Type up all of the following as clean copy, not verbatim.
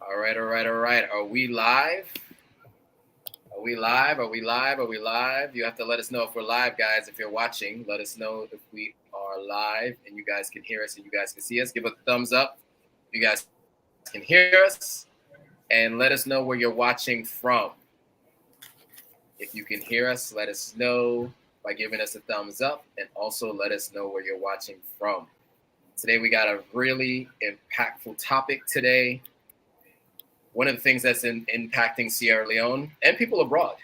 All right. Are we live? Are we live? You have to let us know if we're live, guys. If you're watching, let us know if we are live and you guys can hear us and you guys can see us. Give us a thumbs up if you guys can hear us, and let us know where you're watching from. If you can hear us, let us know by giving us a thumbs up, and also let us know where you're watching from. Today we got a really impactful topic today. One of the things that's impacting Sierra Leone and people abroad,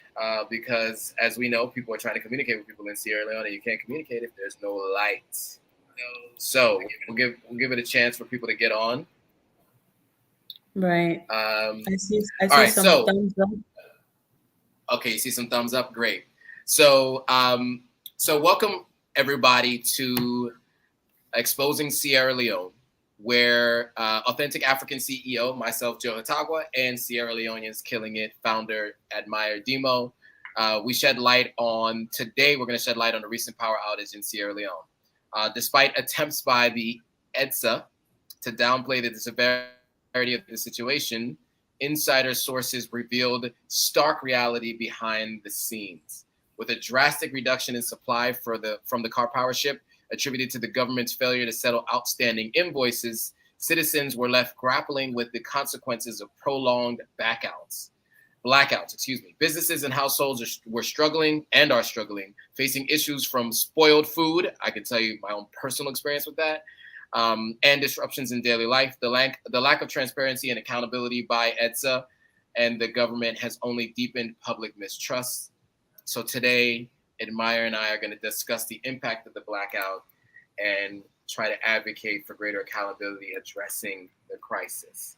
because as we know, people are trying to communicate with people in Sierra Leone, and you can't communicate if there's no light. So we'll give it a chance for people to get on. Right. I see all right, some thumbs up. Okay, you see some thumbs up. Great. So welcome everybody to Exposing Sierra Leone, where Authentic African CEO, myself, Joe Hatagwa, and Sierra Leoneans Killing It founder, admire Dimoh. We're going to shed light on the recent power outage in Sierra Leone. Despite attempts by the EDSA to downplay the severity of the situation, insider sources revealed stark reality behind the scenes. With a drastic reduction in supply from the Karpowership, attributed to the government's failure to settle outstanding invoices, citizens were left grappling with the consequences of prolonged blackouts. Businesses and households were struggling and are struggling, facing issues from spoiled food. I can tell you my own personal experience with that. And disruptions in daily life. The lack of transparency and accountability by EDSA and the government has only deepened public mistrust. So today, Admire and I are going to discuss the impact of the blackout and try to advocate for greater accountability addressing the crisis.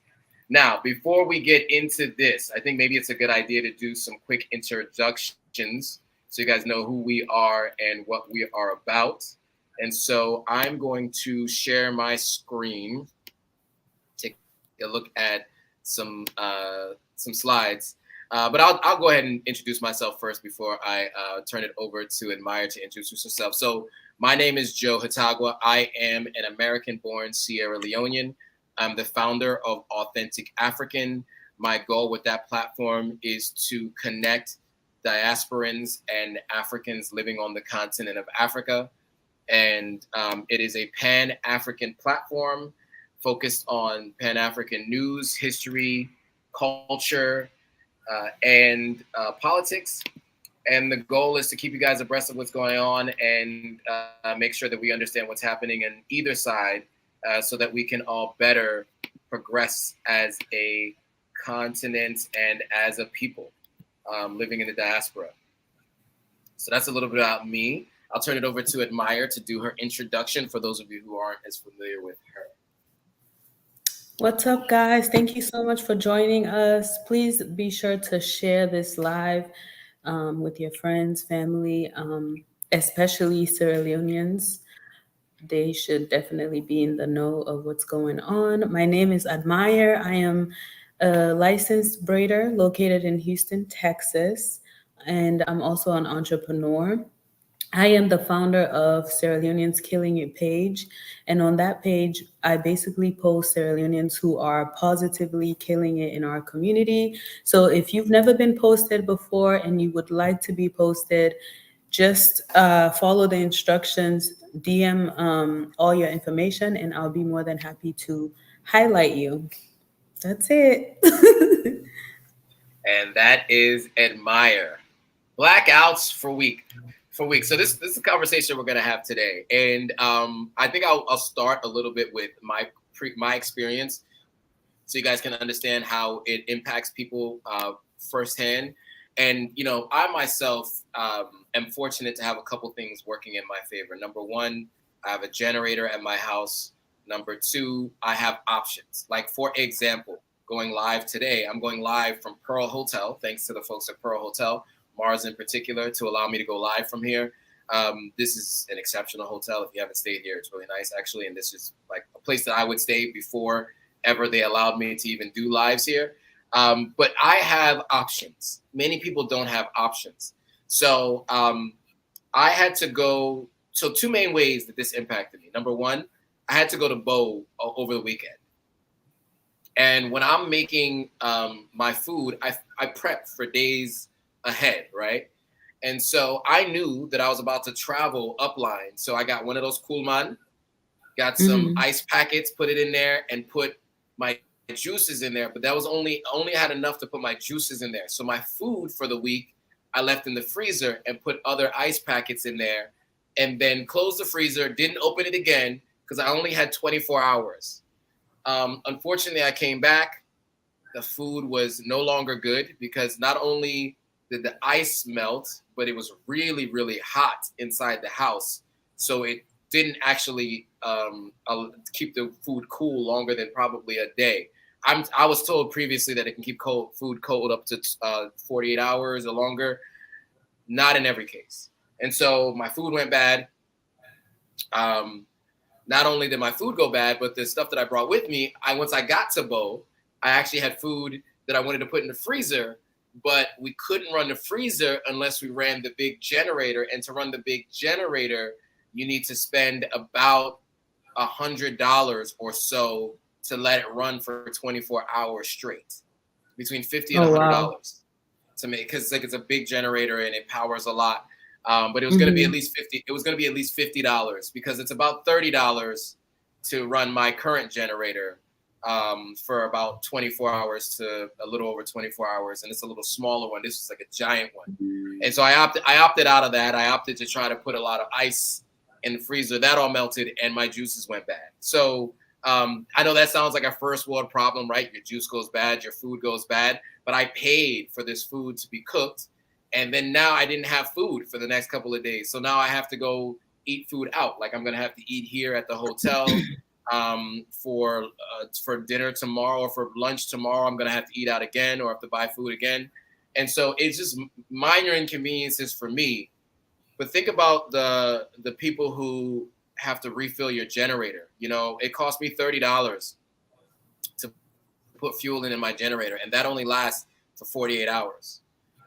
Now, before we get into this, I think maybe it's a good idea to do some quick introductions so you guys know who we are and what we are about. And so I'm going to share my screen, take a look at some slides. But I'll go ahead and introduce myself first before I turn it over to Admire to introduce herself. So my name is Joe Hatagwa. I am an American-born Sierra Leonean. I'm the founder of Authentic African. My goal with that platform is to connect diasporans and Africans living on the continent of Africa. And it is a Pan-African platform focused on Pan-African news, history, culture, and politics. And the goal is to keep you guys abreast of what's going on and make sure that we understand what's happening in either side so that we can all better progress as a continent and as a people living in the diaspora. So that's a little bit about me. I'll turn it over to Admire to do her introduction for those of you who aren't as familiar with her. What's up, guys? Thank you so much for joining us. Please be sure to share this live with your friends, family, especially Sierra Leoneans. They should definitely be in the know of what's going on. My name is Admire. I am a licensed braider located in Houston, Texas, and I'm also an entrepreneur. I am the founder of Sierra Leoneans Killing It page. And on that page, I basically post Sierra Leoneans who are positively killing it in our community. So if you've never been posted before and you would like to be posted, just follow the instructions, DM all your information, and I'll be more than happy to highlight you. That's it. And that is Admire. Blackouts for week. So this is a conversation we're going to have today, and I think I'll start a little bit with my experience, so you guys can understand how it impacts people firsthand. And I myself am fortunate to have a couple things working in my favor. Number one, I have a generator at my house. Number two, I have options. Like for example, going live today, I'm going live from Pearl Hotel, thanks to the folks at Pearl Hotel. Mars in particular, to allow me to go live from here. This is an exceptional hotel. If you haven't stayed here, it's really nice, actually. And this is like a place that I would stay before ever they allowed me to even do lives here. But I have options. Many people don't have options. So I had to go. So two main ways that this impacted me. Number one, I had to go to Bo over the weekend. And when I'm making my food, I prep for days ahead, right? And so I knew that I was about to travel upline. So I got one of those Coolman, got some Mm-hmm. ice packets, put it in there, and put my juices in there. But that was only had enough to put my juices in there. So my food for the week I left in the freezer and put other ice packets in there, and then closed the freezer. Didn't open it again because I only had 24 hours. Unfortunately, I came back. The food was no longer good because not only did the ice melt, but it was really, really hot inside the house. So it didn't actually keep the food cool longer than probably a day. I was told previously that it can keep food cold up to 48 hours or longer. Not in every case. And so my food went bad. Um, Not only did my food go bad, but the stuff that I brought with me, once I got to Bo, I actually had food that I wanted to put in the freezer, but we couldn't run the freezer unless we ran the big generator. And to run the big generator, you need to spend about $100 or so to let it run for 24 hours straight, between 50 and Oh, wow. $100 to make, because like it's a big generator and it powers a lot. But it was going to be at Mm-hmm. least 50. It was going to be at least $50 because it's about $30 to run my current generator for about 24 hours to a little over 24 hours, and it's a little smaller one. This was like a giant one, and so I opted out of that. I opted to try to put a lot of ice in the freezer. That all melted, and my juices went bad. So I know that sounds like a first world problem, right? Your juice goes bad, your food goes bad, but I paid for this food to be cooked. And then now I didn't have food for the next couple of days. So now I have to go eat food out. Like I'm going to have to eat here at the hotel for dinner tomorrow, or for lunch tomorrow. I'm going to have to eat out again, or have to buy food again. And so it's just minor inconveniences for me. But think about the people who have to refill your generator. You know, it cost me $30 to put fuel in my generator, and that only lasts for 48 hours.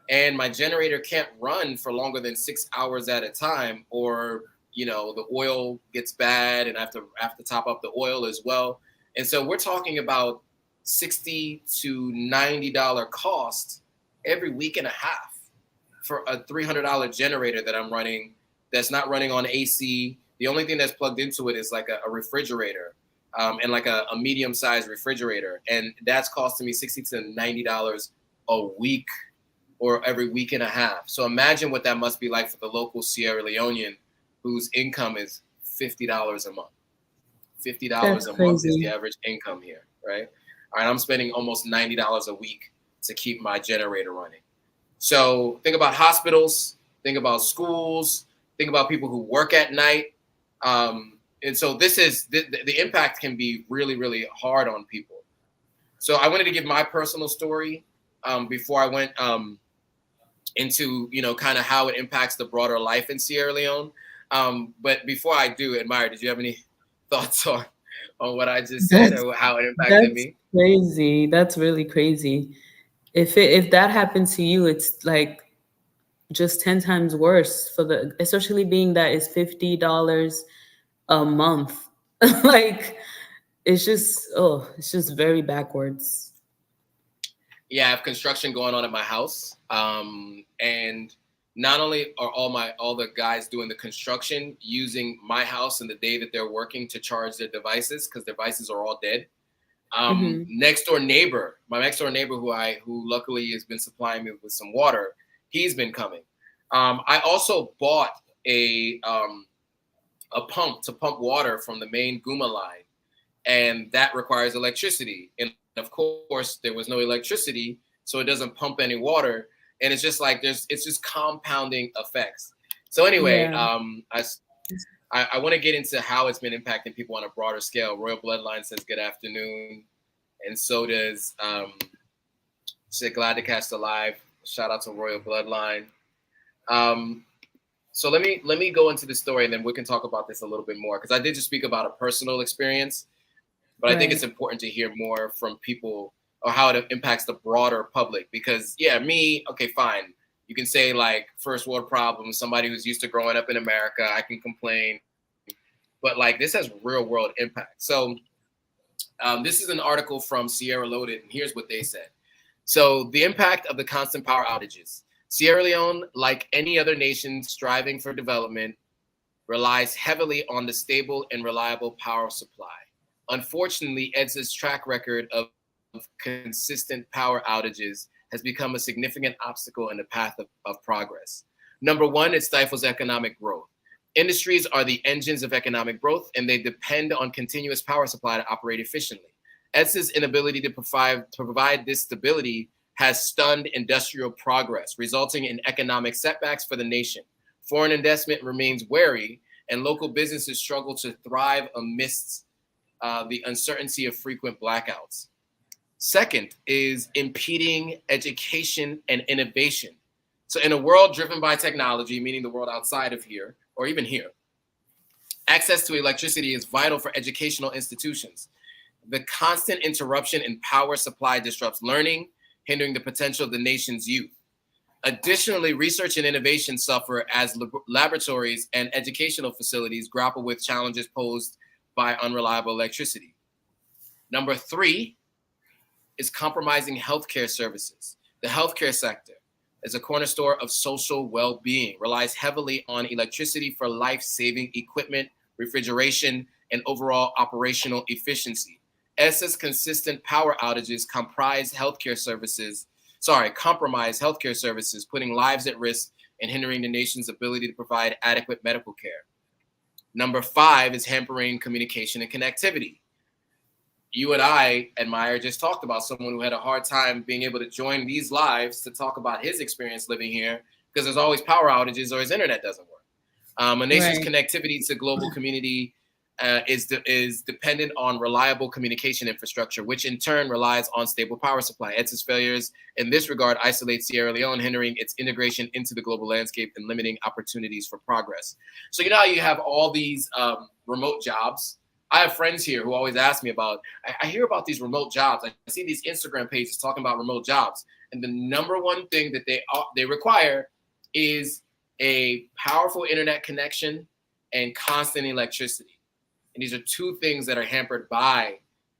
And my generator can't run for longer than 6 hours at a time, or the oil gets bad and I have to top up the oil as well. And so we're talking about $60 to $90 cost every week and a half for a $300 generator that I'm running, that's not running on AC. The only thing that's plugged into it is like a refrigerator, and like a medium-sized refrigerator, and that's costing me $60 to $90 a week, or every week and a half. So imagine what that must be like for the local Sierra Leonean whose income is $50 a month. $50 That's a month is the crazy. average income here, right? All right, I'm spending almost $90 a week to keep my generator running. So think about hospitals, think about schools, think about people who work at night. And so the impact can be really, really hard on people. So I wanted to give my personal story before I went into kind of how it impacts the broader life in Sierra Leone. But before I do, Admire, did you have any thoughts on what I just said, That's or how it impacted that's me? crazy. That's really crazy. If that happened to you, it's like just 10 times worse, for the especially being that it's $50 a month. Like it's just very backwards. Yeah, I have construction going on at my house, and not only are all the guys doing the construction using my house in the day that they're working to charge their devices, because devices are all dead. Hmm. My next door neighbor, who luckily has been supplying me with some water, he's been coming. I also bought a pump to pump water from the main Guma line, and that requires electricity. And of course, there was no electricity, so it doesn't pump any water. And it's just like it's just compounding effects. So anyway, Yeah. I want to get into how it's been impacting people on a broader scale. Royal Bloodline says good afternoon, and so does said glad to catch the live. Shout out to Royal Bloodline. Um, so let me go into the story, and then we can talk about this a little bit more, because I did just speak about a personal experience, but I think it's Right. important to hear more from people, or how it impacts the broader public. Because yeah, me, okay, fine. You can say like first world problems, somebody who's used to growing up in America, I can complain, but like this has real world impact. So This is an article from Sierra Loaded, and here's what they said. So the impact of the constant power outages. Sierra Leone, like any other nation striving for development, relies heavily on the stable and reliable power supply. Unfortunately, EDSA's track record of consistent power outages has become a significant obstacle in the path of progress. Number one, it stifles economic growth. Industries are the engines of economic growth, and they depend on continuous power supply to operate efficiently. EDSA's inability to provide this stability has stunned industrial progress, resulting in economic setbacks for the nation. Foreign investment remains wary, and local businesses struggle to thrive amidst the uncertainty of frequent blackouts. Second is impeding education and innovation. So in a world driven by technology, meaning the world outside of here, or even here, access to electricity is vital for educational institutions. The constant interruption in power supply disrupts learning, hindering the potential of the nation's youth. Additionally, research and innovation suffer as laboratories and educational facilities grapple with challenges posed by unreliable electricity. Number three is compromising healthcare services. The healthcare sector, as a cornerstone of social well-being, relies heavily on electricity for life-saving equipment, refrigeration, and overall operational efficiency. EDSA's consistent power outages compromise healthcare services, putting lives at risk and hindering the nation's ability to provide adequate medical care. Number five is hampering communication and connectivity. You and I, Admire, just talked about someone who had a hard time being able to join these lives to talk about his experience living here because there's always power outages or his internet doesn't work. A nation's connectivity to global community is dependent on reliable communication infrastructure, which in turn relies on stable power supply. EDSA's failures in this regard isolate Sierra Leone, hindering its integration into the global landscape and limiting opportunities for progress. So you know how you have all these remote jobs. I have friends here who always ask me about, I hear about these remote jobs. I see these Instagram pages talking about remote jobs. And the number one thing that they require is a powerful internet connection and constant electricity. And these are two things that are hampered by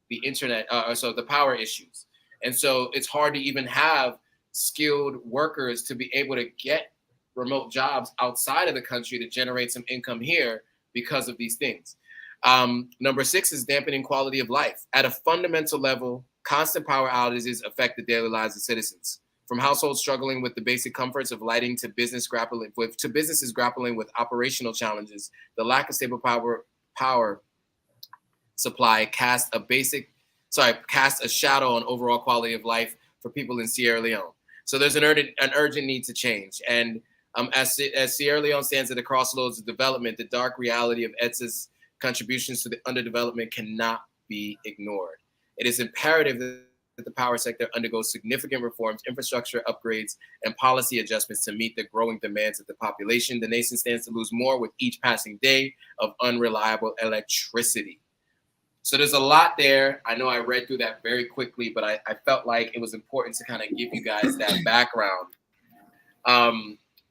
the internet, so the power issues. And so it's hard to even have skilled workers to be able to get remote jobs outside of the country to generate some income here because of these things. Number six is dampening quality of life. At a fundamental level, constant power outages affect the daily lives of citizens. From households struggling with the basic comforts of lighting to businesses grappling with operational challenges, the lack of stable power supply casts a shadow on overall quality of life for people in Sierra Leone. So there's an urgent need to change. And as Sierra Leone stands at the crossroads of development, the dark reality of EDSA's contributions to the underdevelopment cannot be ignored. It is imperative that the power sector undergoes significant reforms, infrastructure upgrades, and policy adjustments to meet the growing demands of the population. The nation stands to lose more with each passing day of unreliable electricity. So there's a lot there. I know I read through that very quickly, but I felt like it was important to kind of give you guys that background.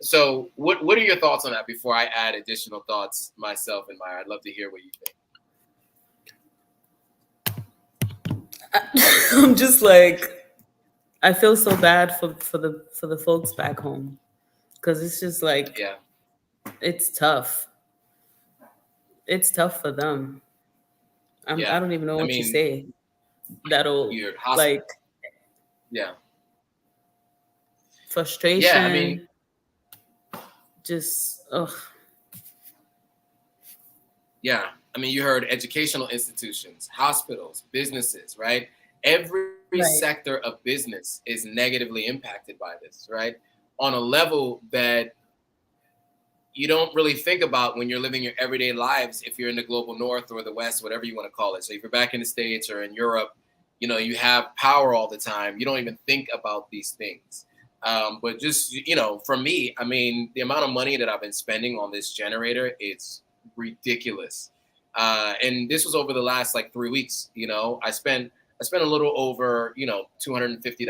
So what are your thoughts on that before I add additional thoughts myself and Maya? I'd love to hear what you think. I'm just like, I feel so bad for the folks back home because it's just like, yeah, it's tough. It's tough for them. I don't even know what to say. That'll like, yeah, frustration. Yeah, I mean, just ugh. Yeah, I mean, you heard educational institutions, hospitals, businesses, right? Every sector of business is negatively impacted by this, right? On a level that you don't really think about when you're living your everyday lives if you're in the global north or the west, whatever you want to call it. So if you're back in the States or in Europe, you know, you have power all the time. You don't even think about these things. But just, you know, for me, I mean, the amount of money that I've been spending on this generator, it's ridiculous. And this was over the last like 3 weeks. You know, I spent a little over, you know, $250, a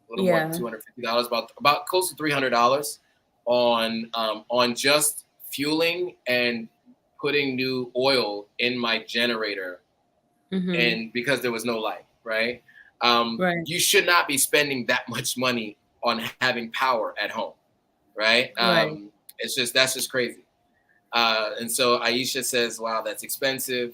little more than $250, about close to $300 on just fueling and putting new oil in my generator and because there was no light, right? Right. You should not be spending that much money on having power at home, right? Right. That's just crazy. And so Aisha says, "Wow, that's expensive."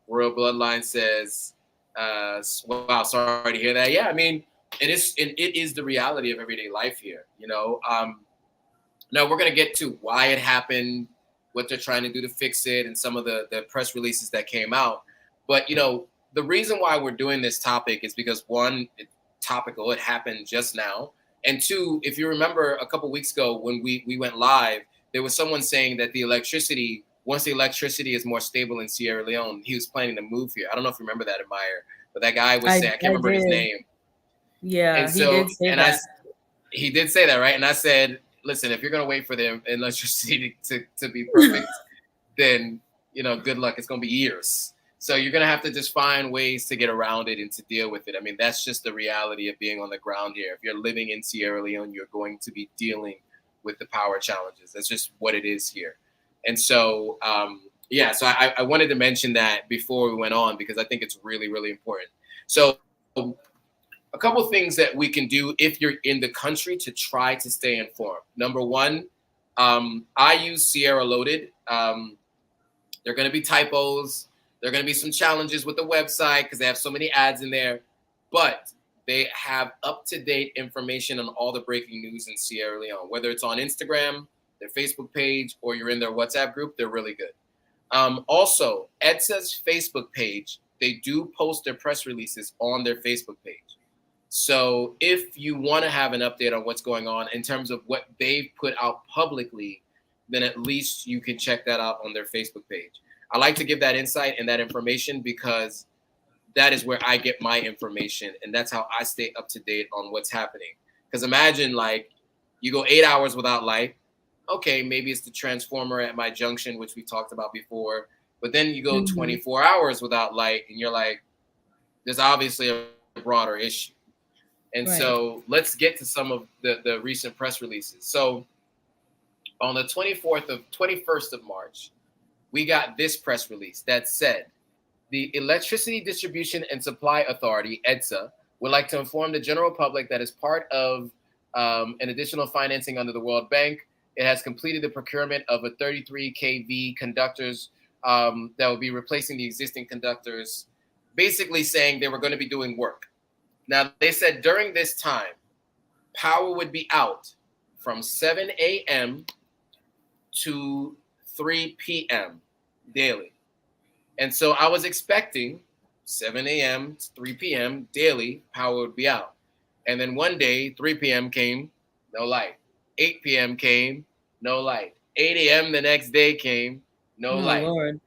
Royal Bloodline says, "Wow, sorry to hear that." Yeah, I mean, it is the reality of everyday life here. Now we're gonna get to why it happened, what they're trying to do to fix it, and some of the press releases that came out. But the reason why we're doing this topic is because one, it's topical. It happened just now, and two, if you remember a couple weeks ago when we went live, there was someone saying that once the electricity is more stable in Sierra Leone, he was planning to move here. I don't know if you remember that, Admire, but that guy was saying, I can't remember his did. name. And Yeah, he so, did say and that. he did say that, right? And I said, listen, if you're going to wait for the electricity to be perfect, then, good luck. It's going to be years. So you're going to have to just find ways to get around it and to deal with it. I mean, that's just the reality of being on the ground here. If you're living in Sierra Leone, you're going to be dealing with the power challenges. That's just what it is here. And so, so I wanted to mention that before we went on, because I think it's really, really important. So a couple of things that we can do if you're in the country to try to stay informed. Number one, I use Sierra Loaded. There are going to be typos. There are going to be some challenges with the website because they have so many ads in there. But they have up-to-date information on all the breaking news in Sierra Leone, whether it's on Instagram, their Facebook page, or you're in their WhatsApp group. They're really good. Also, EDSA's Facebook page, they do post their press releases on their Facebook page. So if you want to have an update on what's going on in terms of what they've put out publicly, then at least you can check that out on their Facebook page. I like to give that insight and that information because that is where I get my information, and that's how I stay up to date on what's happening. Because imagine, like, you go 8 hours without light. Okay, maybe it's the transformer at my junction, which we talked about before. But then you go 24 hours without light, and you're like, there's obviously a broader issue. And so let's get to some of the recent press releases. So on the 21st of March, we got this press release that said, the Electricity Distribution and Supply Authority, EDSA, would like to inform the general public that as part of an additional financing under the World Bank, it has completed the procurement of a 33 kV conductors that will be replacing the existing conductors, basically saying they were going to be doing work. Now, they said during this time, power would be out from 7 a.m. to 3 p.m. daily. And so I was expecting 7 a.m. to 3 p.m. daily, power would be out. And then one day, 3 p.m. came, no light. 8 p.m. came, no light. 8 a.m. the next day came, no light. Lord.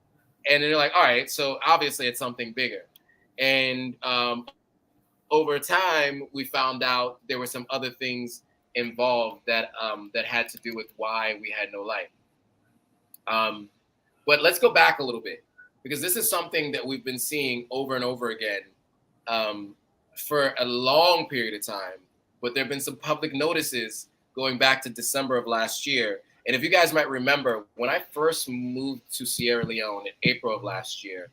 And then they're like, all right, so obviously it's something bigger. And over time, we found out there were some other things involved that had to do with why we had no light. But let's go back a little bit, because this is something that we've been seeing over and over again for a long period of time. But there have been some public notices going back to December of last year. And if you guys might remember, when I first moved to Sierra Leone in April of last year,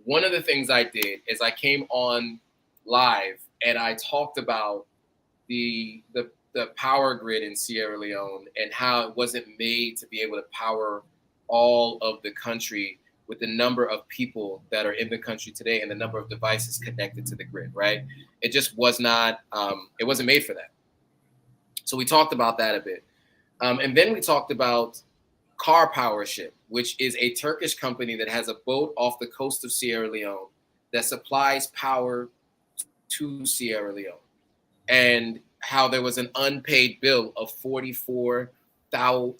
one of the things I did is I came on live and I talked about the power grid in Sierra Leone and how it wasn't made to be able to power all of the country with the number of people that are in the country today and the number of devices connected to the grid, right? It just was not, it wasn't made for that. So we talked about that a bit. And then we talked about Karpowership, which is a Turkish company that has a boat off the coast of Sierra Leone that supplies power to Sierra Leone, and how there was an unpaid bill of $44 million.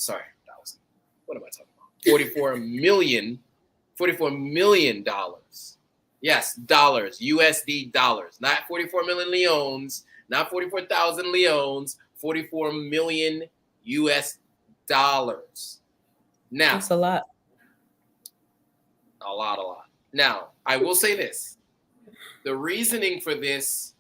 Yes, dollars, USD dollars, not 44 million leones, not 44,000 leones, 44 million US dollars. Now, that's a lot. A lot. Now, I will say this. The reasoning for this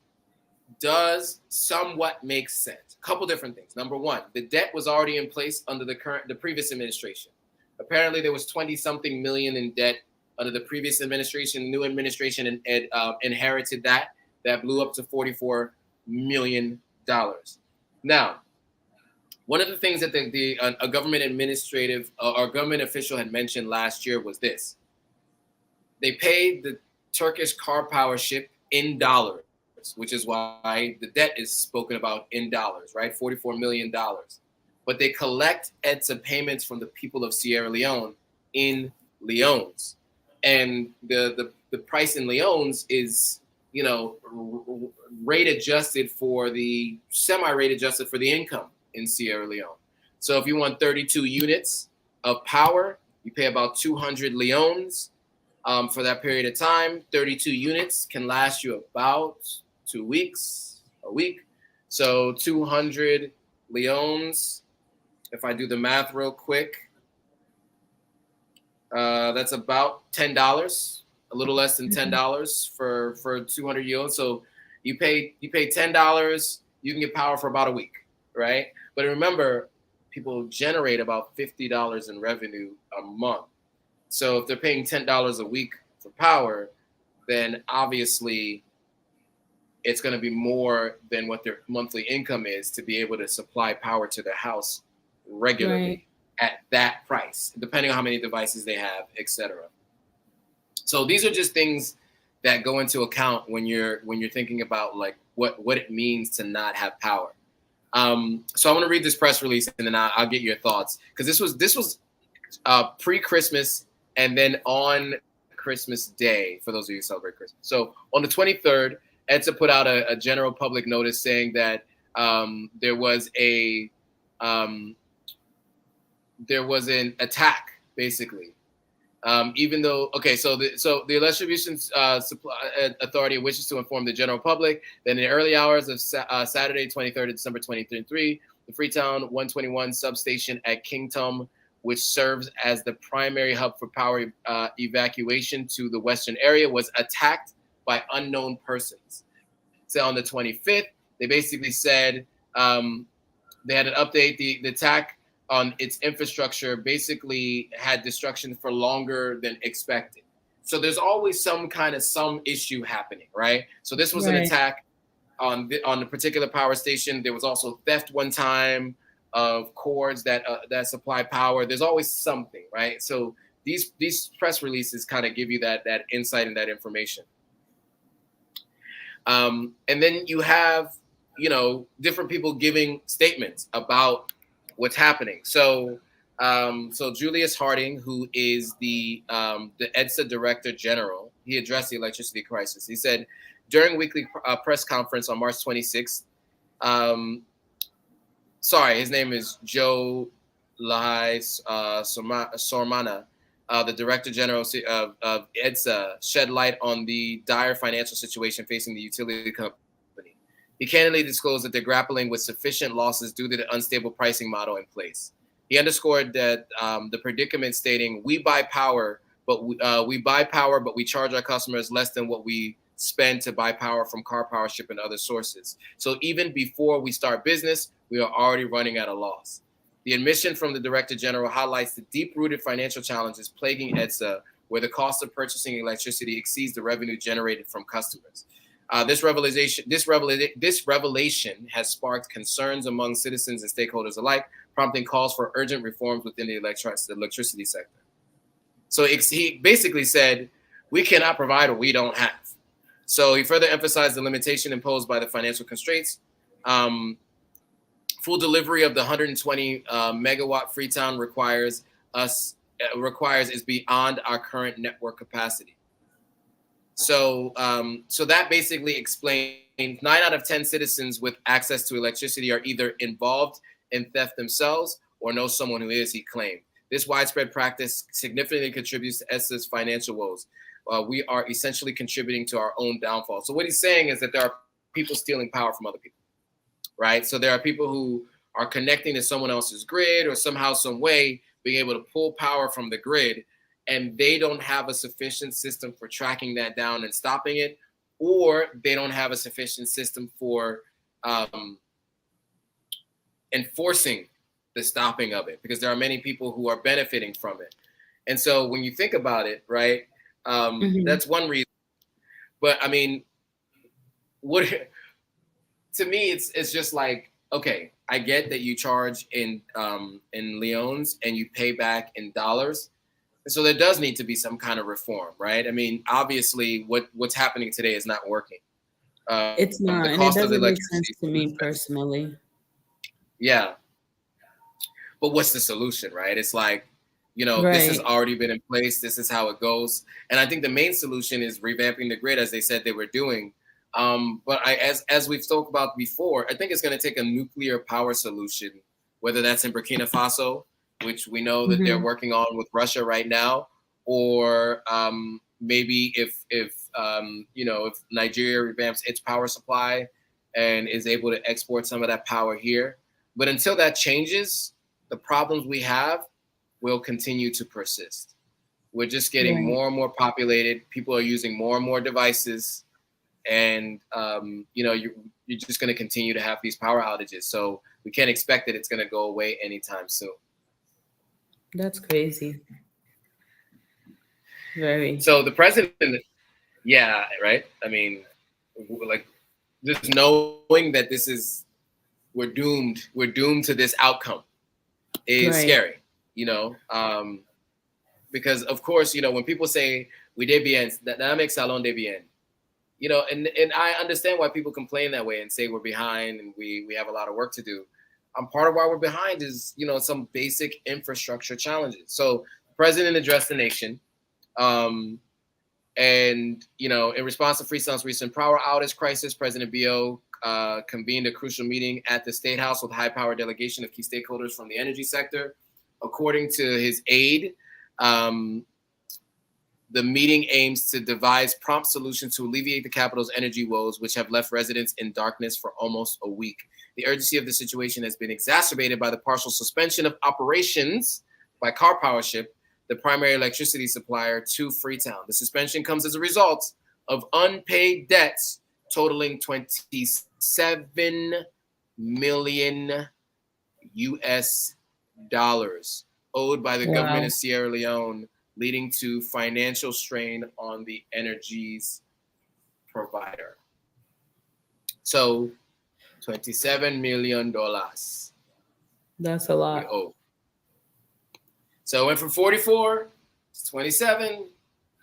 does somewhat make sense. A couple different things. Number one, the debt was already in place under the previous administration. Apparently, there was 20-something million in debt under the previous administration. The new administration inherited that blew up to $44 million. Now, one of the things that a government administrative or government official had mentioned last year was this: they paid the Turkish Karpowership in dollars, which is why the debt is spoken about in dollars, right? $44 million. But they collect EDSA payments from the people of Sierra Leone in leones. And the price in leones is, rate adjusted for the semi-rate adjusted for the income in Sierra Leone. So if you want 32 units of power, you pay about 200 leones for that period of time. 32 units can last you about 2 weeks, a week. So 200 leones, if I do the math real quick, that's about $10, a little less than $10 for 200 leones. So you pay $10, you can get power for about a week, right? But remember, people generate about $50 in revenue a month. So if they're paying $10 a week for power, then obviously it's going to be more than what their monthly income is to be able to supply power to their house regularly at that price, depending on how many devices they have, etc. So these are just things that go into account when you're thinking about like what it means to not have power. So I want to read this press release and then I'll get your thoughts, because this was pre-Christmas and then on Christmas Day for those of you who celebrate Christmas. So on the 23rd, EDSA put out a general public notice saying that there was an attack, basically. Even though, so the Electric Supply Authority wishes to inform the general public that in the early hours of Saturday, 23rd of December 2023, the Freetown 121 substation at Kingdom, which serves as the primary hub for power evacuation to the western area, was attacked by unknown persons. So on the 25th, they basically said they had an update. The attack on its infrastructure basically had destruction for longer than expected. So there's always some issue happening, right? So this was an attack on the particular power station. There was also theft one time of cords that supply power. There's always something, right? So these press releases kind of give you that insight and that information. And then you have, different people giving statements about what's happening. So Julius Harding, who is the EDSA Director General, he addressed the electricity crisis. He said during a weekly press conference on March 26th, his name is Joe Lahai Sormana, the Director General of EDSA, shed light on the dire financial situation facing the utility company. He candidly disclosed that they're grappling with sufficient losses due to the unstable pricing model in place. He underscored that the predicament, stating, "We buy power, but we charge our customers less than what we spend to buy power from Karpowership and other sources. So even before we start business, we are already running at a loss." The admission from the Director General highlights the deep-rooted financial challenges plaguing EDSA, where the cost of purchasing electricity exceeds the revenue generated from customers. This revelation has sparked concerns among citizens and stakeholders alike, prompting calls for urgent reforms within the electricity sector. So he basically said, we cannot provide what we don't have. So he further emphasized the limitation imposed by the financial constraints. Full delivery of the 120 megawatt Freetown requires is beyond our current network capacity. So that basically explains 9 out of 10 citizens with access to electricity are either involved in theft themselves or know someone who is, he claimed. This widespread practice significantly contributes to EDSA's financial woes. We are essentially contributing to our own downfall. So what he's saying is that there are people stealing power from other people, right? So there are people who are connecting to someone else's grid or somehow, some way being able to pull power from the grid, and they don't have a sufficient system for tracking that down and stopping it, or they don't have a sufficient system for enforcing the stopping of it, because there are many people who are benefiting from it. And so when you think about it, right, Mhm. That's one reason. But I mean, what to me, it's just like, okay, I get that you charge in leones and you pay back in dollars. So there does need to be some kind of reform, right? I mean, obviously, what's happening today is not working. It's The not, and it cost of the doesn't make sense electricity is to too me expensive. personally. Yeah, but what's the solution, right? It's like, this has Right. already been in place. This is how it goes. And I think the main solution is revamping the grid, as they said they were doing. But as we've talked about before, I think it's going to take a nuclear power solution, whether that's in Burkina Faso, which we know that they're Mhm. working on with Russia right now, or maybe if Nigeria revamps its power supply and is able to export some of that power here. But until that changes, the problems we have will continue to persist. We're just getting Right. more and more populated. People are using more and more devices, and you're just going to continue to have these power outages. So we can't expect that it's going to go away anytime soon. That's crazy. Very. So the president, yeah, right. I mean, like, just knowing that we're doomed to this outcome is Right. scary. You know, because of course, when people say we did bien, that makes salon de bien, and I understand why people complain that way and say we're behind and we have a lot of work to do. Part of why we're behind is some basic infrastructure challenges. So the president addressed the nation, um, and in response to Freetown's recent power outage crisis, President Bio convened a crucial meeting at the State House with high-powered delegation of key stakeholders from the energy sector. According to his aide, um, the meeting aims to devise prompt solutions to alleviate the capital's energy woes, which have left residents in darkness for almost a week. The urgency of the situation has been exacerbated by the partial suspension of operations by Karpowership, the primary electricity supplier to Freetown. The suspension comes as a result of unpaid debts totaling 27 million US dollars owed by the government Wow. of Sierra Leone, leading to financial strain on the energy's provider. So, $27 million That's a we lot. owe. So it went from 44 to 27.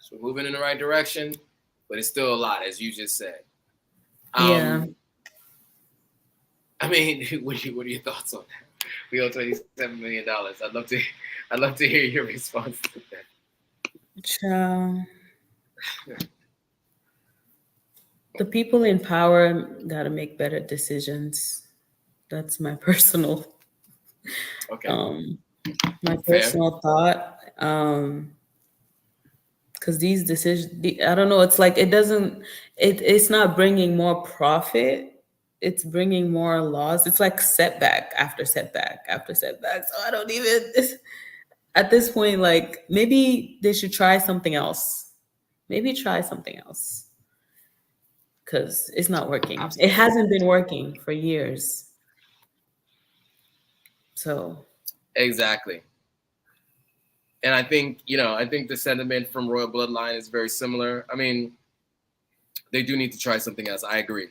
So we're moving in the right direction, but it's still a lot, as you just said. Yeah. I mean, what are your thoughts on that? We owe $27 million. I'd love to hear your response to that. Child. The people in power got to make better decisions. That's my personal, Okay, um, my fair. personal thought. Because these decisions, I don't know. It's like it doesn't. It's not bringing more profit. It's bringing more loss. It's like setback after setback after setback. So I don't even. At this point, like maybe they should try something else. Maybe try something else because it's not working. It Absolutely. hasn't been working for years. So Exactly. And I think the sentiment from Royal Bloodline is very similar. I mean, they do need to try something else. I agree.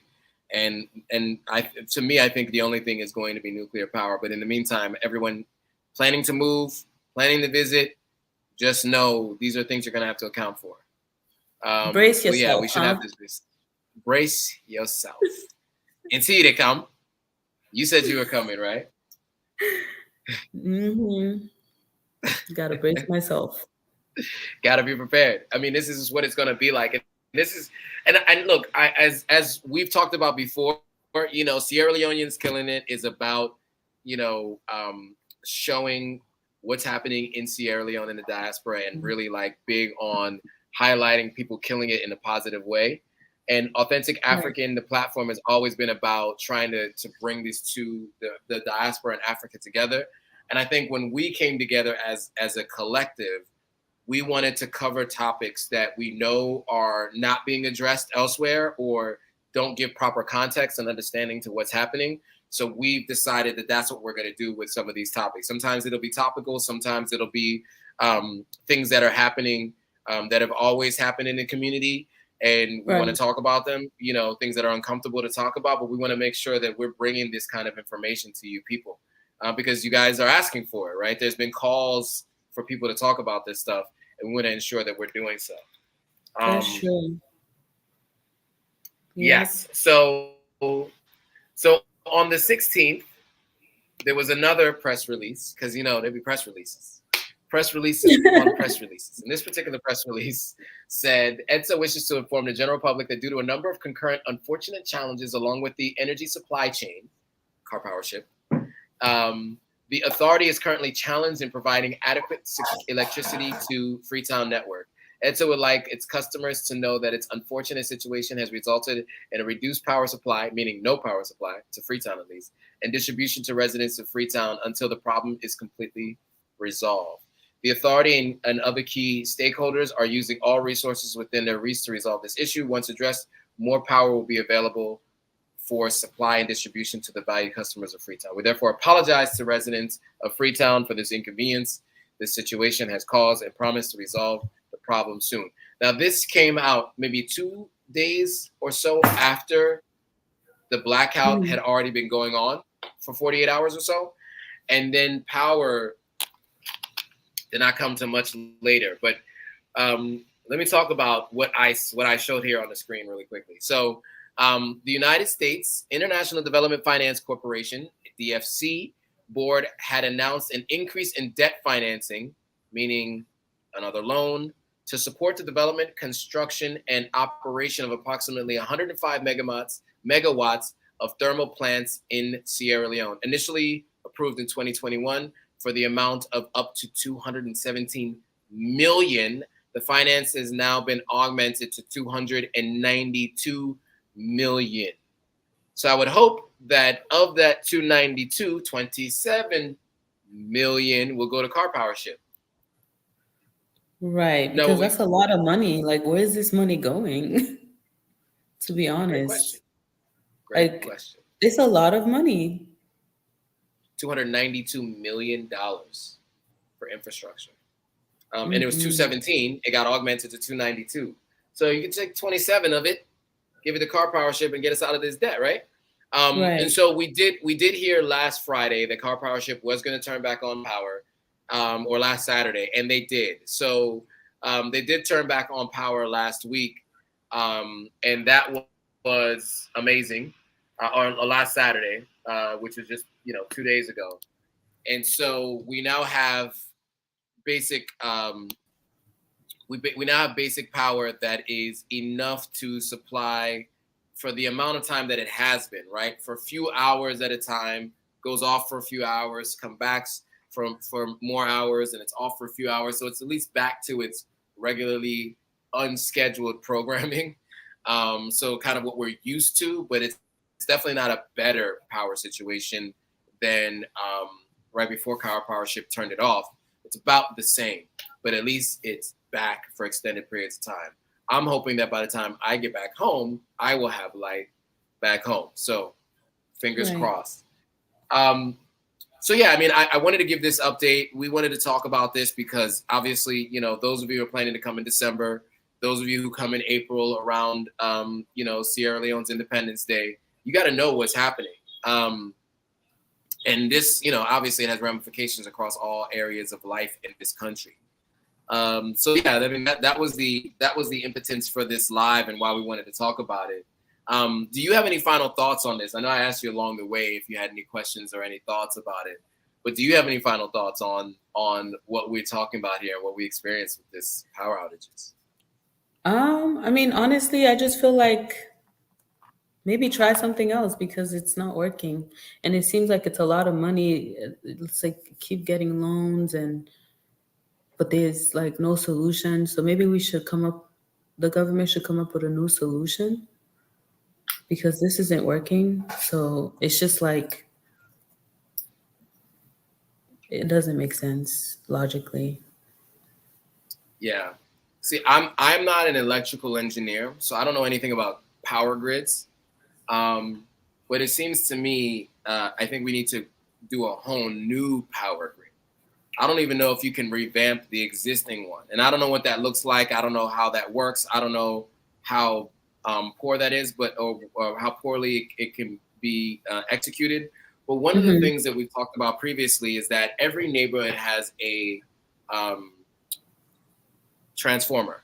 To me, I think the only thing is going to be nuclear power. But in the meantime, everyone planning to move, planning to visit, just know these are things you're going to have to account for. brace But yeah, we yourself, should huh? have this. Brace yourself. And see they come. You said you were coming, right? Mm-hmm. Got to brace myself. Got to be prepared. I mean, this is what it's going to be like. And this is, and look, as we've talked about before, Sierra Leoneans killing it is about, showing what's happening in Sierra Leone in the diaspora, and really like big on highlighting people killing it in a positive way. And Authentic Right. African, the platform has always been about trying to bring these two, the diaspora and Africa together. And I think when we came together as a collective, we wanted to cover topics that we know are not being addressed elsewhere or don't give proper context and understanding to what's happening. So we've decided that that's what we're going to do with some of these topics. Sometimes it'll be topical, sometimes it'll be things that are happening that have always happened in the community, and we want to talk about them. You know, things that are uncomfortable to talk about, but we want to make sure that we're bringing this kind of information to you people, because you guys are asking for it, right? There's been calls for people to talk about this stuff, and we want to ensure that we're doing so. That's true. Yes. So on the 16th, there was another press release, because there'd be press releases on press releases. And this particular press release said, EDSA wishes to inform the general public that due to a number of concurrent unfortunate challenges along with the energy supply chain, Karpowership, the authority is currently challenged in providing adequate electricity to Freetown network. EDSA would like its customers to know that its unfortunate situation has resulted in a reduced power supply, meaning no power supply, to Freetown at least, and distribution to residents of Freetown until the problem is completely resolved. The authority and other key stakeholders are using all resources within their reach to resolve this issue. Once addressed, more power will be available for supply and distribution to the valued customers of Freetown. We therefore apologize to residents of Freetown for this inconvenience this situation has caused and promise to resolve the problem soon. Now, this came out maybe 2 days or so after the blackout had already been going on for 48 hours or so. And then power did not come to much later. But let me talk about what I showed here on the screen really quickly. So the United States International Development Finance Corporation, DFC, board had announced an increase in debt financing, meaning another loan, to support the development, construction, and operation of approximately 105 megawatts of thermal plants in Sierra Leone, initially approved in 2021 for the amount of up to 217 million. The finance has now been augmented to 292 million. So I would hope that of that 292, 27 million will go to Karpowership. Right, because that's a lot of money. Like, where is this money going? To be honest, Great question. It's a lot of money. $292 million for infrastructure. And it was 217. It got augmented to 292. So you can take 27 of it, give it to Karpowership, and get us out of this debt, right? And so we did hear last Friday that Karpowership was going to turn back on power, or last Saturday, and they did. So they did turn back on power last week, and that was amazing. Or last Saturday, which was just 2 days ago, and so we now have basic. We now have basic power that is enough to supply for the amount of time that it has been, right? For a few hours at a time, goes off for a few hours, come back for more hours, and it's off for a few hours. So it's at least back to its regularly unscheduled programming. So kind of what we're used to, but it's definitely not a better power situation than right before Karpowership turned it off. It's about the same, but at least it's back for extended periods of time. I'm hoping that by the time I get back home, I will have light back home. So fingers crossed. So yeah, I mean, I wanted to give this update. We wanted to talk about this because obviously, those of you who are planning to come in December, those of you who come in April around, Sierra Leone's Independence Day, you got to know what's happening. And this, obviously it has ramifications across all areas of life in this country. So yeah, I mean, that was the impotence for this live and why we wanted to talk about it. Do you have any final thoughts on this? I know I asked you along the way if you had any questions or any thoughts about it, but do you have any final thoughts on what we're talking about here and what we experienced with this power outages? I mean, honestly, I just feel like maybe try something else because it's not working. And it seems like it's a lot of money. It's like keep getting loans but there's like no solution. So maybe the government should come up with a new solution because this isn't working. So it's just like, it doesn't make sense logically. Yeah. See, I'm not an electrical engineer, so I don't know anything about power grids. But it seems to me, I think we need to do a whole new power grid. I don't even know if you can revamp the existing one. And I don't know what that looks like. I don't know how that works. I don't know how poor that is, or how poorly it can be executed. But one of the Mm-hmm. things that we've talked about previously is that every neighborhood has a um, transformer,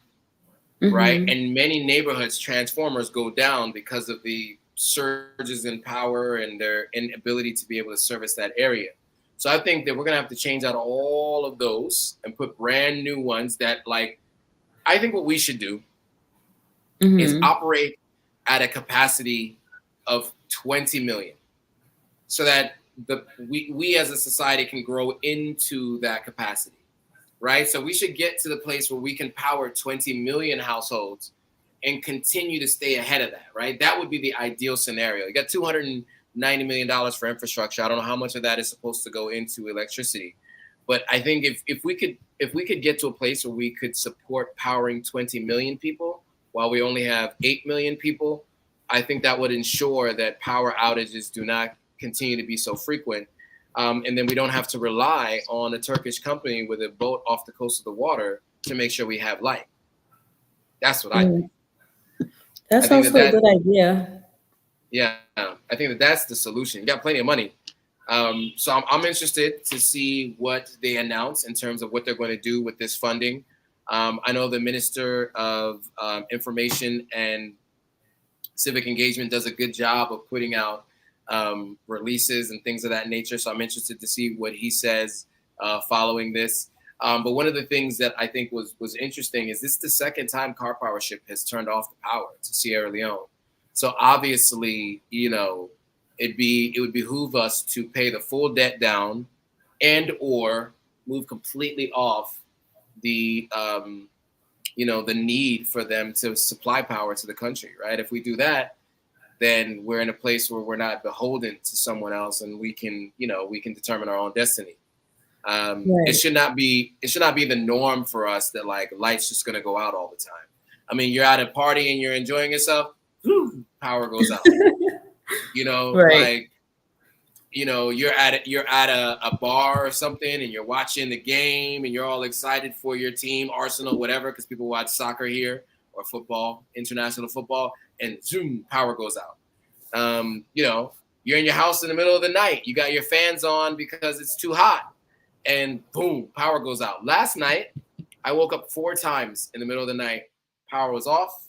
right? Mm-hmm. And many neighborhoods, transformers go down because of the surges in power and their inability to be able to service that area. So I think that we're gonna have to change out all of those and put brand new ones that, like, I think what we should do is Mm-hmm. operate at a capacity of 20 million, so that we as a society can grow into that capacity, right? So we should get to the place where we can power 20 million households and continue to stay ahead of that, right? That would be the ideal scenario. You got $290 million for infrastructure. I don't know how much of that is supposed to go into electricity, but I think if we could get to a place where we could support powering 20 million people while we only have 8 million people, I think that would ensure that power outages do not continue to be so frequent. And then we don't have to rely on a Turkish company with a boat off the coast of the water to make sure we have light. That's what I think. Mm. I That's think that also a that good idea. Yeah, I think that that's the solution. You got plenty of money. So I'm interested to see what they announce in terms of what they're going to do with this funding. I know the Minister of Information and Civic Engagement does a good job of putting out releases and things of that nature. So I'm interested to see what he says following this. But one of the things that I think was interesting is this is the second time Karpowership has turned off the power to Sierra Leone. So obviously, it would behoove us to pay the full debt down and or move completely off the the need for them to supply power to the country, right? If we do that, then we're in a place where we're not beholden to someone else, and we can determine our own destiny. It Right. should not be the norm for us that, like, light's just gonna go out all the time. I mean, you're at a party and you're enjoying yourself, power goes out. Right. Like, you're at a bar or something and you're watching the game and you're all excited for your team, Arsenal, whatever, because people watch soccer here, or football, international football, and zoom, power goes out. You're in your house in the middle of the night, you got your fans on because it's too hot, and boom, power goes out. Last night, I woke up 4 times in the middle of the night. Power was off,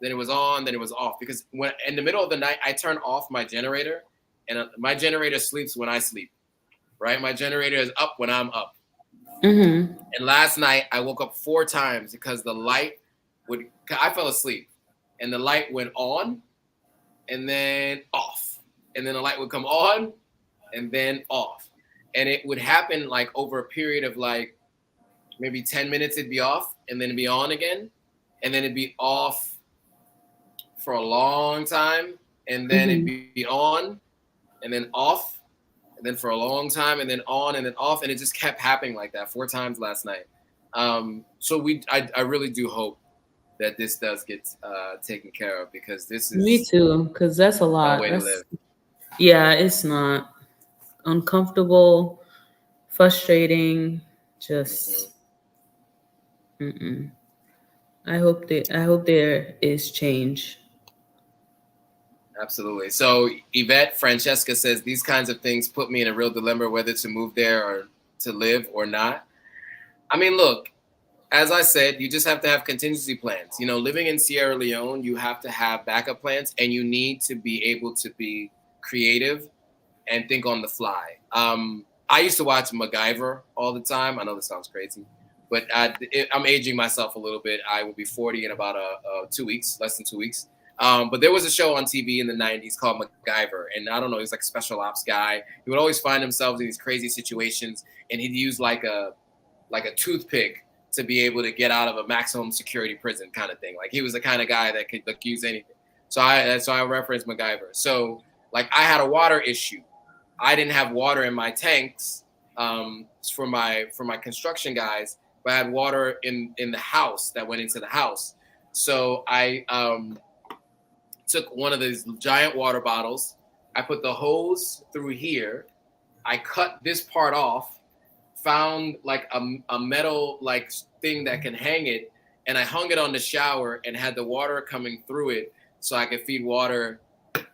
then it was on, then it was off. Because when in the middle of the night, I turn off my generator, and my generator sleeps when I sleep, right? My generator is up when I'm up. Mm-hmm. And last night, I woke up 4 times because I fell asleep, and the light went on, and then off. And then the light would come on, and then off. And it would happen like over a period of like maybe 10 minutes, it'd be off, and then it'd be on again, and then it'd be off for a long time, and then it'd Mm-hmm. be on, and then off, and then for a long time, and then on, and then off, and it just kept happening like that 4 times last night. I really do hope that this does get taken care of, because this Me is too, because that's a no lot. way to live. Yeah, it's not uncomfortable, frustrating, Mhm. just mm-mm. I hope there is change. Absolutely. So Yvette Francesca says these kinds of things put me in a real dilemma whether to move there or to live or not. I mean, look, as I said, you just have to have contingency plans. Living in Sierra Leone, you have to have backup plans, and you need to be able to be creative and think on the fly. I used to watch MacGyver all the time. I know this sounds crazy, but I'm aging myself a little bit. I will be 40 in about 2 weeks, less than 2 weeks. But there was a show on TV in the 90s called MacGyver, and I don't know, he was like a special ops guy. He would always find himself in these crazy situations, and he'd use like a toothpick to be able to get out of a maximum security prison kind of thing. Like, he was the kind of guy that could, like, use anything. So I referenced MacGyver. So, like, I had a water issue. I didn't have water in my tanks for my construction guys, but I had water in the house that went into the house. So I took one of these giant water bottles. I put the hose through here. I cut this part off, found like a metal like thing that can hang it, and I hung it on the shower and had the water coming through it so I could feed water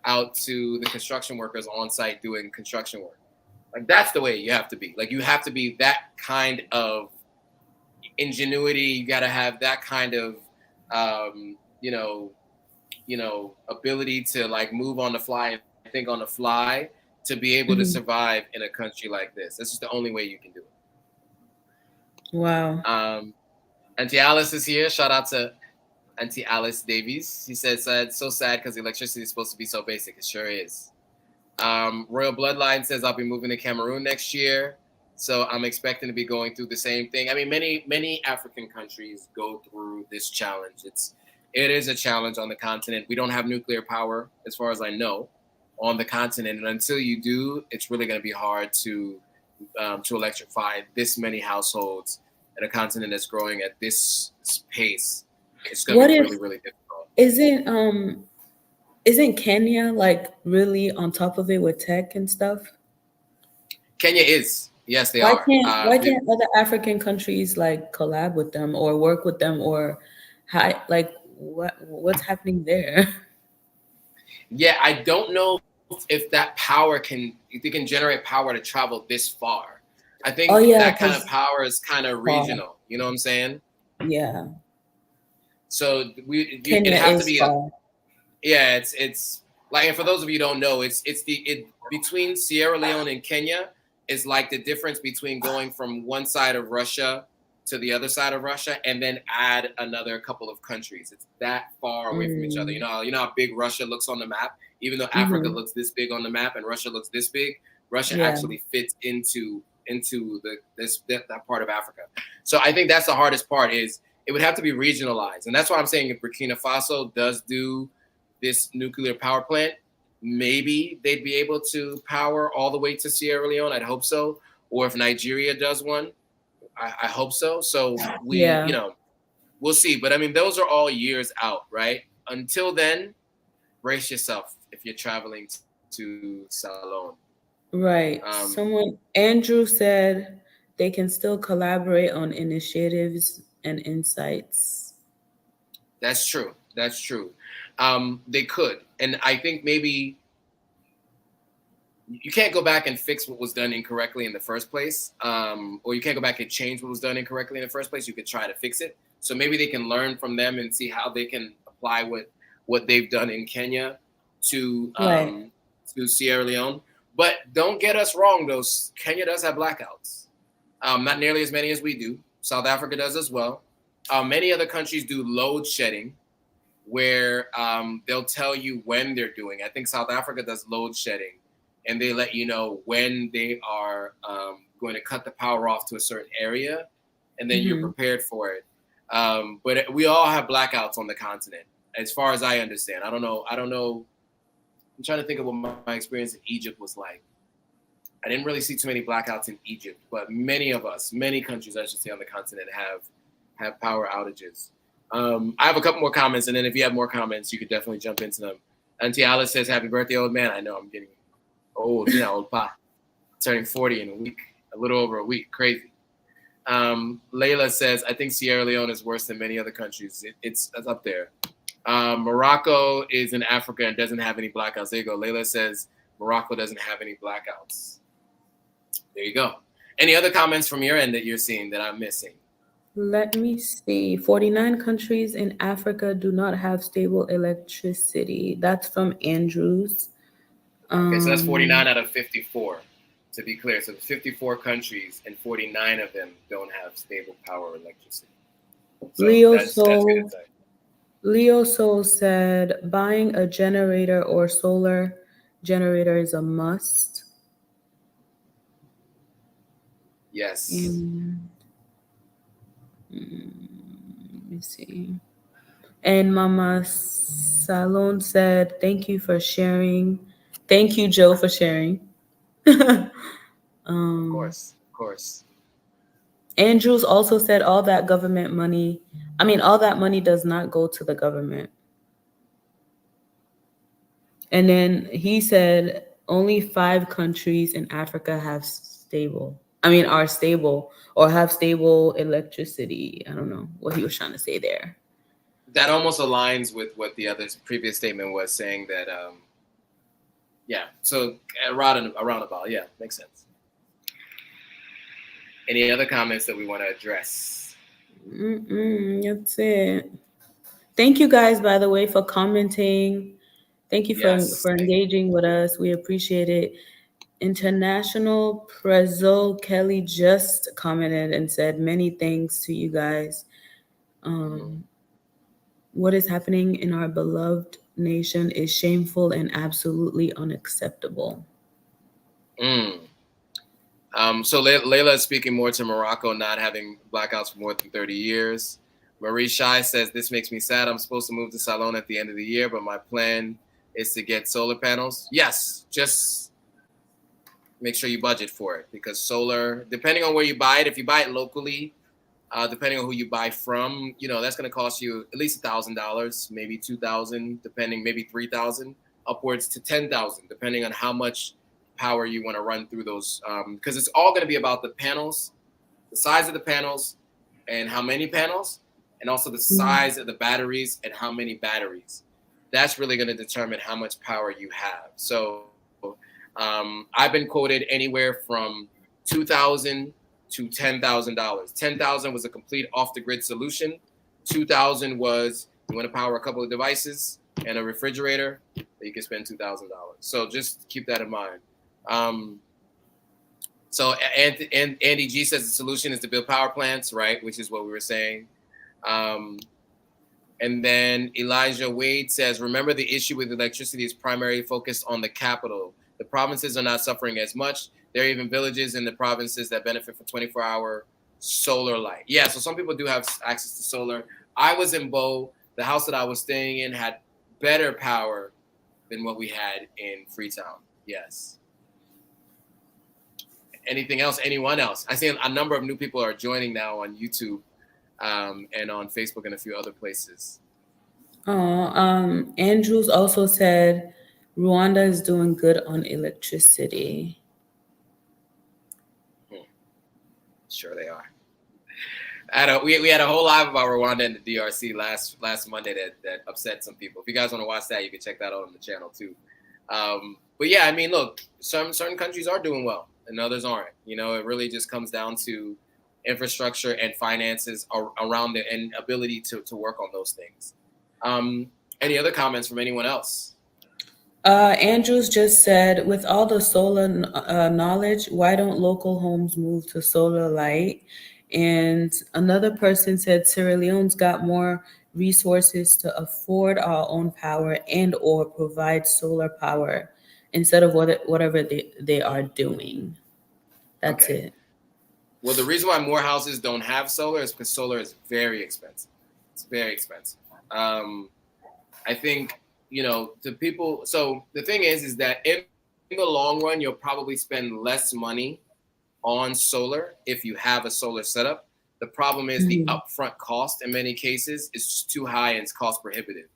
out to the construction workers on site doing construction work. Like that's the way you have to be. Like you have to be that kind of ingenuity. You got to have that kind of um, you know ability to like move on the fly and think on the fly to be able to Mhm. survive in a country like this. This is the only way you can do Wow. it. Auntie Alice is here. Shout out to Auntie Alice Davies. She said, "It's so sad because electricity is supposed to be so basic. It sure is." Royal Bloodline says, "I'll be moving to Cameroon next year, so I'm expecting to be going through the same thing." I mean, many African countries go through this challenge. It is a challenge on the continent. We don't have nuclear power, as far as I know, on the continent, and until you do, it's really going to be hard to electrify this many households at a continent that's growing at this pace. It's going to What be if really, really difficult. isn't Kenya like really on top of it with tech and stuff? Kenya is. Yes, they are. Why can't other African countries like collab with them or work with them or like what's happening there? Yeah, I don't know if that power if they can generate power to travel this far. I Oh think yeah, that kind of because power is kind of far. regional. You know what I'm saying? Yeah, So it'd Kenya have to is be far. yeah. It's like, and for those of you who don't know, between Sierra Leone and Kenya is like the difference between going from one side of Russia to the other side of Russia, and then add another couple of countries. It's that far away from each other. Mm. You know how big Russia looks on the map. Even though Africa Hmm. looks this big on the map and Russia looks this big, Russia Yeah. actually fits into that part of Africa. So I think that's the hardest part. Is it would have to be regionalized, and that's why I'm saying if Burkina Faso does do this nuclear power plant, maybe they'd be able to power all the way to Sierra Leone. I'd hope so. Or if Nigeria does one, I hope so. So Yeah. we'll see. But I mean, those are all years out, right? Until then, brace yourself if you're traveling to Salon. Right. Andrew said they can still collaborate on initiatives and insights. That's true. That's true. They could, and I think maybe you can't go back and fix what was done incorrectly in the first place, or you can't go back and change what was done incorrectly in the first place. You could try to fix it. So maybe they can learn from them and see how they can apply what they've done in Kenya to Right. Sierra Leone. But don't get us wrong, though. Kenya does have blackouts, not nearly as many as we do. South Africa does as well. Many other countries do load shedding, where they'll tell you when they're doing. I think South Africa does load shedding, and they let you know when they are going to cut the power off to a certain area, and then you're Hmm. prepared for it. But we all have blackouts on the continent, as far as I understand. I don't know. I'm trying to think of what my experience in Egypt was like. I didn't really see too many blackouts in Egypt, but many countries, I should say, on the continent have power outages. I have a couple more comments, and then if you have more comments, you could definitely jump into them. Auntie Alice says, "Happy birthday, old man." I know I'm getting old, old pa. Turning 40 in a week, a little over a week. Crazy. Layla says, "I think Sierra Leone is worse than many other countries. It's up there." Morocco is in Africa and doesn't have any blackouts. There you go. Layla says Morocco doesn't have any blackouts. There you go. Any other comments from your end that you're seeing that I'm missing? Let me see. 49 countries in Africa do not have stable electricity. That's from Andrews. Okay, so that's 49 out of 54, to be clear. So 54 countries and 49 of them don't have stable power or electricity. So that's good insight. Leo Soul said buying a generator or solar generator is a must. Yes. Let me see. And Mama Salon said, "Thank you for sharing. Thank you, Joe, for sharing." Of course. Andrews also said all that money does not go to the government. And then he said only 5 countries in Africa have stable. I mean, are stable or have stable electricity. I don't know what he was trying to say there. That almost aligns with what the other previous statement was saying that, yeah, so around about, yeah, makes sense. Any other comments that we want to address? That's it. Thank you guys, by the way, for commenting. Thank you Yes. for engaging with us. We appreciate it. International Prezzo Kelly just commented and said many thanks to you guys. What is happening in our beloved nation is shameful and absolutely unacceptable. Mm. So Layla is speaking more to Morocco not having blackouts for more than 30 years. Marie Shai says, this makes me sad. I'm supposed to move to Salon at the end of the year, but my plan is to get solar panels. Yes, just make sure you budget for it, because solar, depending on where you buy it, if you buy it locally, depending on who you buy from, that's going to cost you at least $1,000, maybe $2,000, depending, maybe $3,000, upwards to $10,000, depending on how much power you want to run through those. Because it's all going to be about the panels, the size of the panels, and how many panels, and also the size of the batteries and how many batteries. That's really going to determine how much power you have. So I've been quoted anywhere from $2,000 to $10,000. 10,000 was a complete off the grid solution. 2,000 was you want to power a couple of devices and a refrigerator, you can spend $2,000. So just keep that in mind. So Andy G says the solution is to build power plants, right? Which is what we were saying. And then Elijah Wade says, remember the issue with electricity is primarily focused on the capital. The provinces are not suffering as much. There are even villages in the provinces that benefit from 24-hour solar light. Yeah, so some people do have access to solar. I was in Bow. The house that I was staying in had better power than what we had in Freetown. Yes. Anything else? Anyone else? I see a number of new people are joining now on YouTube and on Facebook and a few other places. Andrews also said Rwanda is doing good on electricity. Sure they are. We had a whole live about Rwanda and the DRC last Monday that upset some people. If you guys want to watch that, you can check that out on the channel too. But yeah, I mean, look, certain countries are doing well and others aren't. It really just comes down to infrastructure and finances around it and ability to work on those things. Any other comments from anyone else? Andrews just said, with all the solar knowledge, why don't local homes move to solar light? And another person said Sierra Leone's got more resources to afford our own power and or provide solar power instead of whatever they are doing. That's it. Well, the reason why more houses don't have solar is because solar is very expensive. It's very expensive. I think, to people. So the thing is that in the long run, you'll probably spend less money on solar if you have a solar setup. The problem is the upfront cost in many cases is just too high and it's cost prohibitive.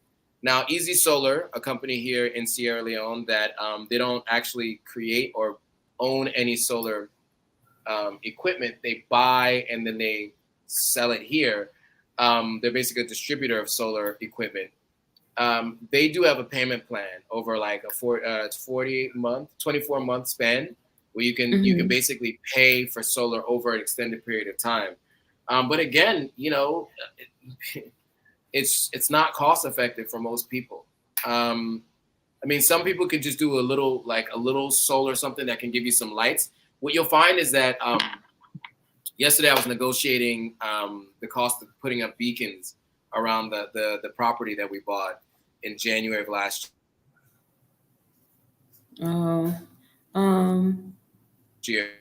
Now, Easy Solar, a company here in Sierra Leone that they don't actually create or own any solar equipment, they buy and then they sell it here. They're basically a distributor of solar equipment. They do have a payment plan over like a 40-month, 24-month span where you can basically pay for solar over an extended period of time. But again, it's not cost effective for most people. I mean, some people could just do a little solar, something that can give you some lights. What you'll find is that yesterday I was negotiating the cost of putting up beacons around the property that we bought in January of last year,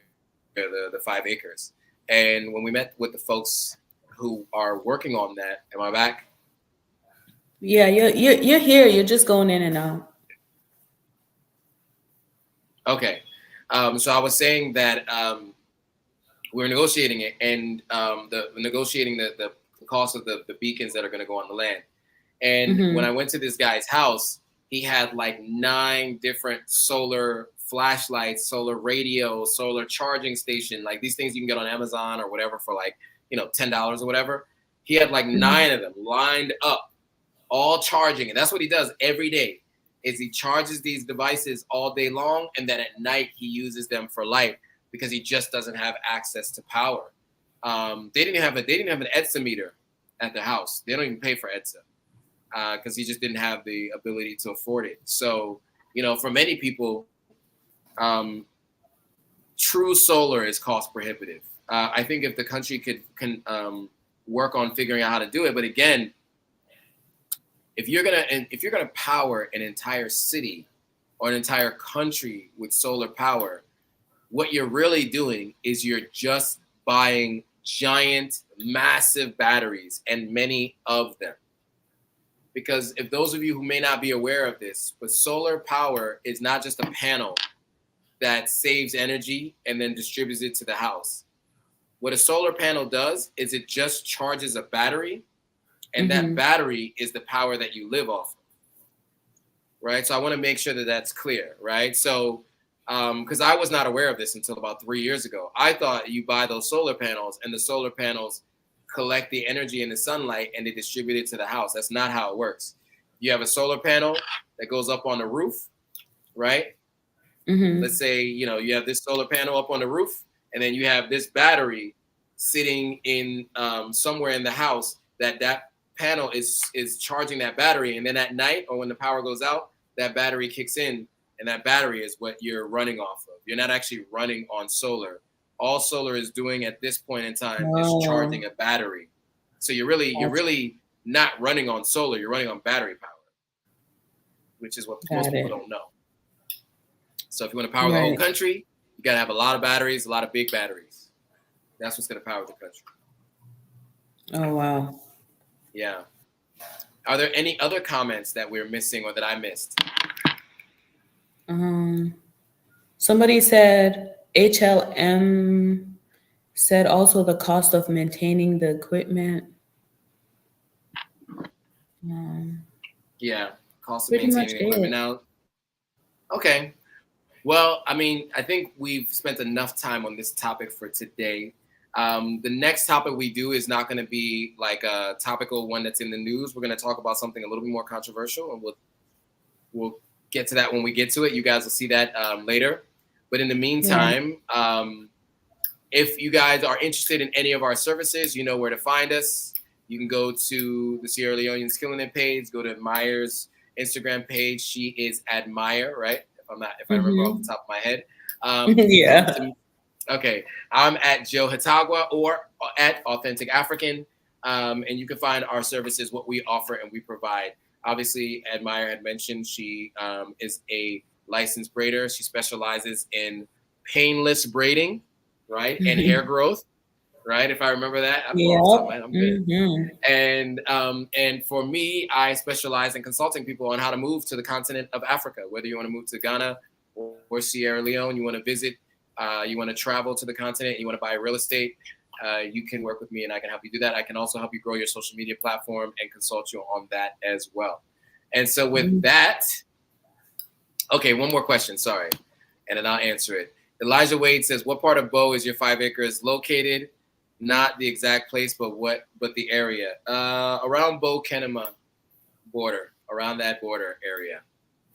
the 5 acres. And when we met with the folks who are working on that, am I back? Yeah, you're here. You're just going in and out. Okay. So I was saying that we're negotiating it and negotiating the cost of the beacons that are going to go on the land. And when I went to this guy's house, he had like 9 different solar flashlights, solar radio, solar charging station, like these things you can get on Amazon or whatever for like, $10 or whatever. He had like 9 of them lined up, all charging. And that's what he does every day, is he charges these devices all day long. And then at night he uses them for light because he just doesn't have access to power. They didn't have an EDSA meter at the house. They don't even pay for EDSA because he just didn't have the ability to afford it. So, for many people, true solar is cost prohibitive. I think if the country can work on figuring out how to do it, but again, if you're gonna power an entire city or an entire country with solar power, what you're really doing is you're just buying giant, massive batteries, and many of them. Because if those of you who may not be aware of this, but solar power is not just a panel that saves energy and then distributes it to the house. What a solar panel does is it just charges a battery, and that battery is the power that you live off of, right? So I want to make sure that that's clear, right? So, because I was not aware of this until about 3 years ago. I thought you buy those solar panels, and the solar panels collect the energy in the sunlight and they distribute it to the house. That's not how it works. You have a solar panel that goes up on the roof, right? Let's say, you have this solar panel up on the roof, and then you have this battery sitting in somewhere in the house that panel is charging that battery. And then at night or when the power goes out, that battery kicks in, and that battery is what you're running off of. You're not actually running on solar. All solar is doing at this point in time is charging a battery. So you're really not running on solar. You're running on battery power, which is what most people don't know. So if you want to power the whole country, you got to have a lot of batteries, a lot of big batteries. That's what's going to power the country. Oh, wow. Yeah. Are there any other comments that we're missing or that I missed? Somebody said HLM said also the cost of maintaining the equipment. Yeah, cost of maintaining the equipment now. Okay. Well, I think we've spent enough time on this topic for today. The next topic we do is not going to be like a topical one that's in the news. We're going to talk about something a little bit more controversial, and we'll get to that when we get to it. You guys will see that later. But in the meantime, if you guys are interested in any of our services, you know where to find us. You can go to the Sierra Leonean Skilling It page, go to Maya's Instagram page. She is Admire, right? If I remember off the top of my head. Okay. I'm at Joe Hatagua or at Authentic African. And you can find our services, what we offer and we provide. Obviously, Admire had mentioned she is a licensed braider. She specializes in painless braiding, right? And hair growth, right? If I remember that. I'm good. And for me, I specialize in consulting people on how to move to the continent of Africa, whether you want to move to Ghana or Sierra Leone, you want to visit, you want to travel to the continent, you want to buy real estate, you can work with me and I can help you do that. I can also help you grow your social media platform and consult you on that as well. And so with that, okay, one more question, sorry, and then I'll answer it. Elijah Wade says, what part of Bo is your 5 acres located? Not the exact place, but the area. Around Bo Kenema border, around that border area.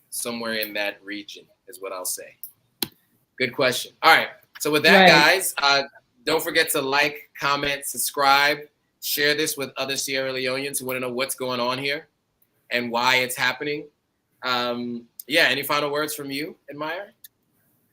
Somewhere in that region is what I'll say. Good question. All right. So with that, guys, don't forget to like, comment, subscribe, share this with other Sierra Leoneans who want to know what's going on here and why it's happening. Any final words from you, Admire?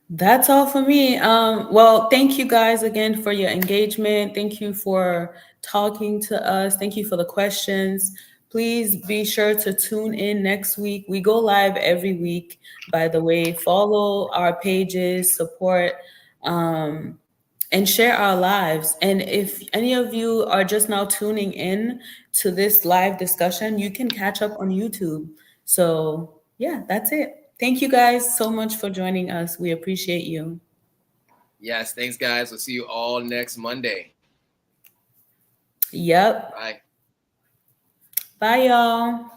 That's all for me. Well, thank you guys again for your engagement. Thank you for talking to us. Thank you for the questions. Please be sure to tune in next week. We go live every week, by the way. Follow our pages, support, and share our lives. And if any of you are just now tuning in to this live discussion, you can catch up on YouTube. So yeah, that's it. Thank you guys so much for joining us. We appreciate you. Yes, thanks, guys. We'll see you all next Monday. Yep. Bye. Bye, y'all.